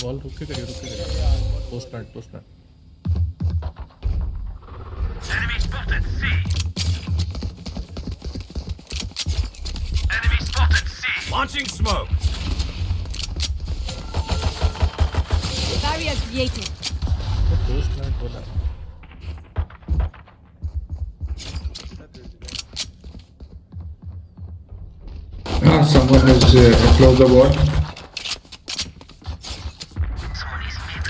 Wall रुक के करिए post plant Enemy spotted C. Enemy spotted C. Launching smoke. Barrier created. Post plant बोला Someone has closed the wall. Someone is mid.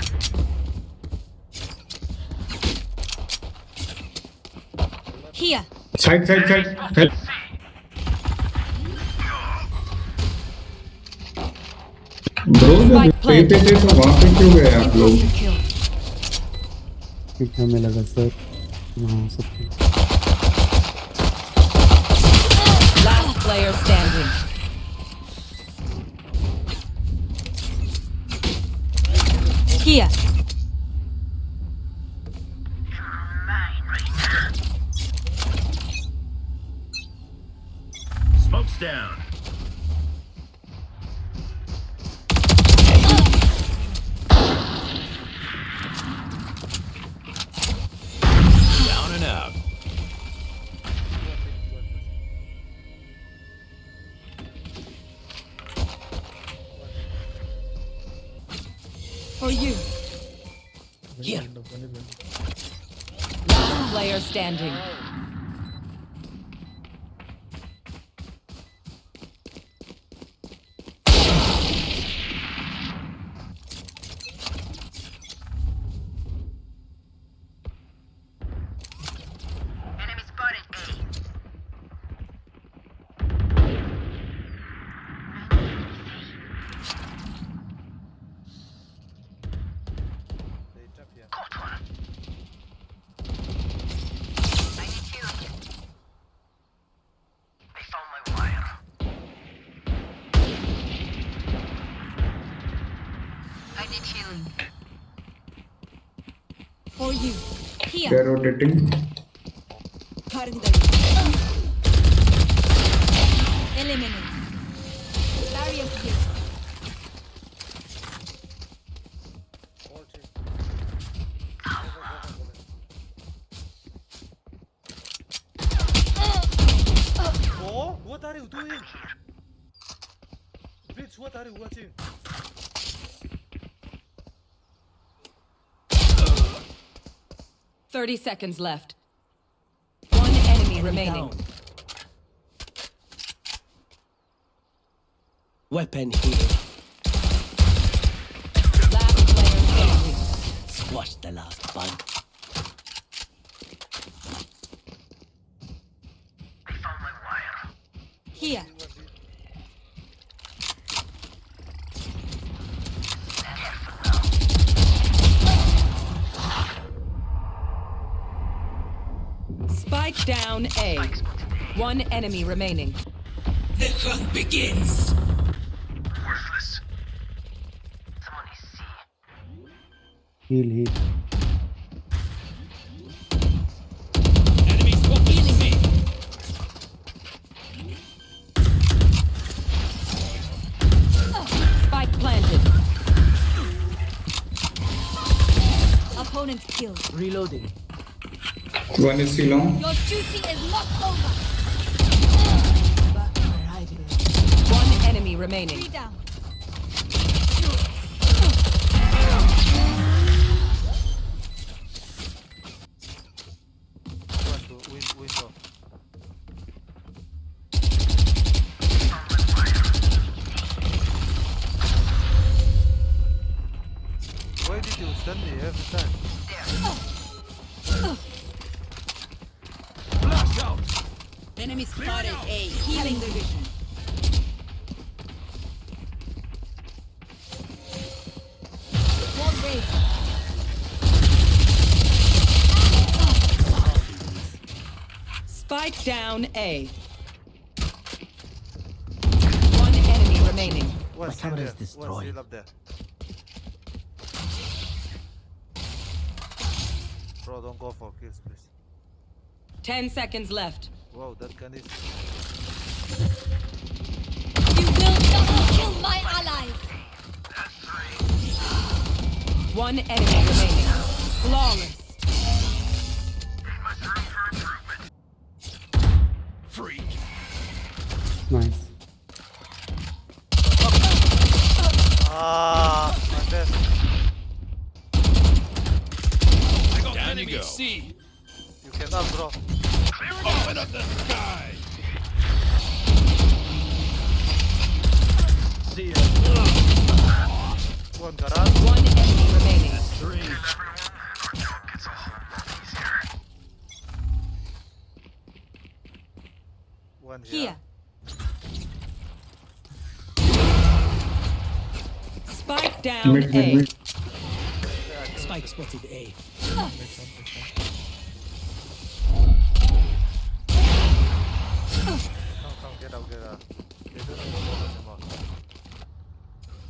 Here. Side. Bro, जब पे थे तो वहाँ पे क्यों गए आप लोग? Kill. क्योंकि हमें लगा सर वहाँ सब Last player standing. Here. Mine right now. Smoke's down. Down and out. For you. Here. Last player standing. Enemy spotted A. Caught one. I need you. I found my wire. I need healing. For you. Here. They're rotating. Eliminate. Barrier created. What are you doing? Bitch, what are you watching? Thirty seconds left. One enemy remaining. Weapon here. Last player standing. Squash the last bug. I found my wire. Here. Spike down A. One enemy remaining. The hunt begins. Worthless. Someone is C. heal. Enemy spotted me. Spike planted. Opponent killed. Reloading. One is long. Your duty is not over. One enemy remaining. Three down. Window. Why did you stand me every time? Flash out. Enemy spotted A. Healing division. Wall raised. Spike down A. One enemy remaining. What's camera in is there? destroyed. What's still up there? Bro, don't go for kills, please. 10 seconds left. Wow, that gun is... You will not kill my allies. One enemy remaining. Flawless. Freak. Nice. Ah, my best. I got Down enemy you go. C. You cannot, bro. Open up the sky. See ya. One garage. One enemy remaining. 3. One here. Here. Spike down Mid, mid, A. mid. Spike spotted A. Come, get out, get out. They don't know what anymore.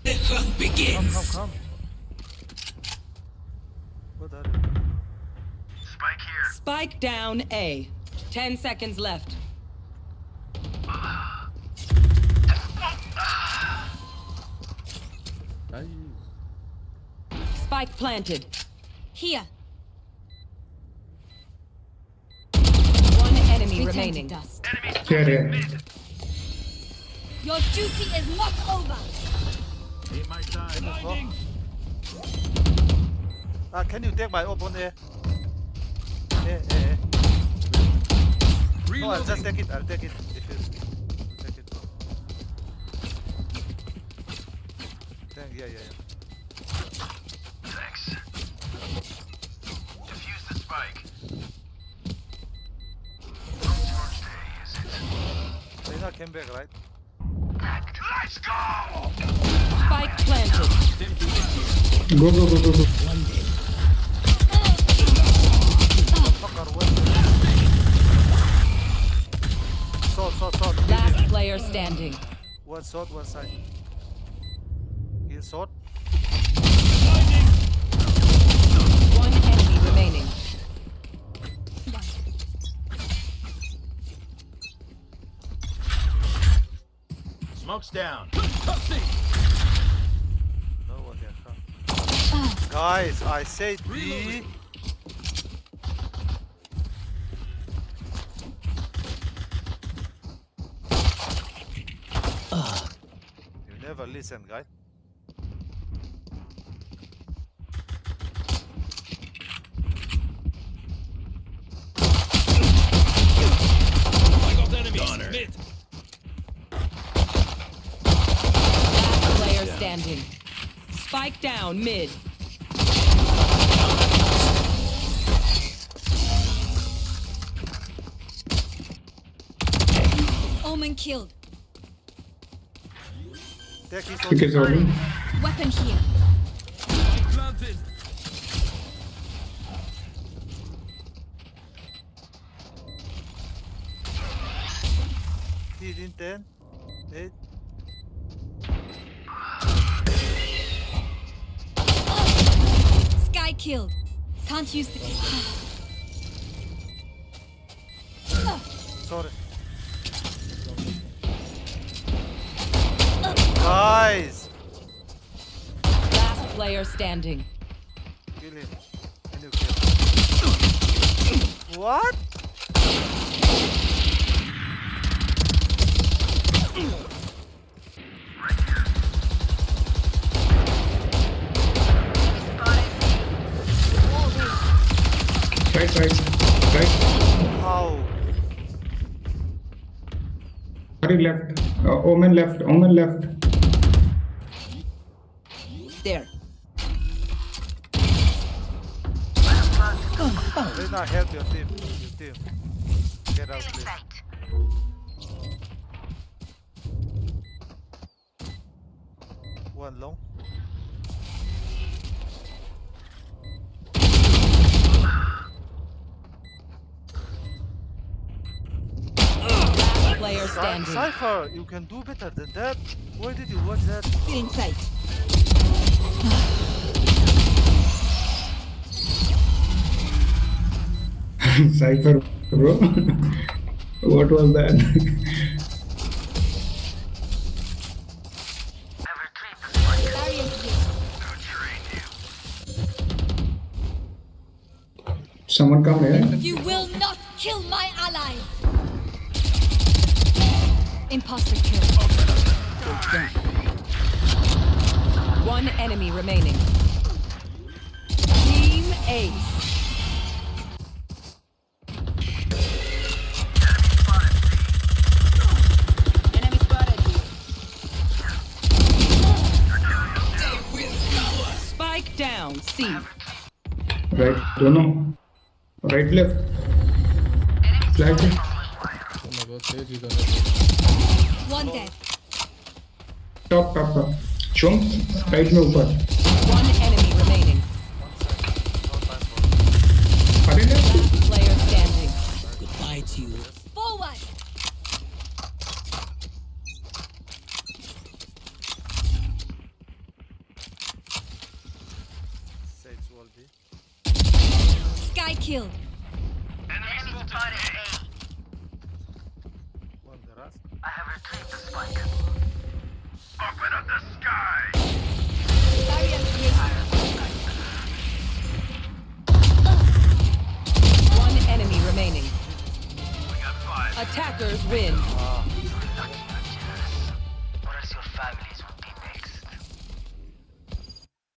The hunt begins. Come. What are you? Spike down A. 10 seconds left. Nice. Spike planted. Here. One enemy remaining. Here, here. Your duty is not over. Ain't my time. Blinding. Ah, can you take my open A? A. No, I'll just take it. I'll take it. If you take it. Thank, yeah. Thanks. Defuse the spike. Lena came back, right? Let's go! Spike planted. Go. Fucker, what? Sword. Last player standing. One sword, one side. Heal sword. One enemy remaining. Smoke's down. No one here. Come. Guys, I said B. You never listen, guys. I got enemy mid. Last player standing. Spike down mid. Omen killed. Take his Pick is only. Weapon here. Spike planted. He's in 10, 8. Sky killed. Can't use the Sorry. Guys! Last player standing. Kill him. And you kill. What? Right. How? Sorry, left. Omen left. There. Lena, help your team. Get out, please. One long. Last player standing. Cypher, you can do better than that. Why did you watch that? feeling sight. Cypher, bro. What was that? Barrier here. Someone come here. You will not kill my allies. Imposter kill. One enemy remaining. Team Ace. Enemy spotted here. Spike down. C. Right, dono. Right, left. Flag. Oh my god, Sage is on it. One dead. Top. Chum. Right में ऊपर. One enemy remaining. No time for अरे left. Last player standing. Goodbye to you. Forward. Sage will be. Sky killed. One terrace. Open up the sky. Barrier created. One enemy remaining. We got 5. Attackers win.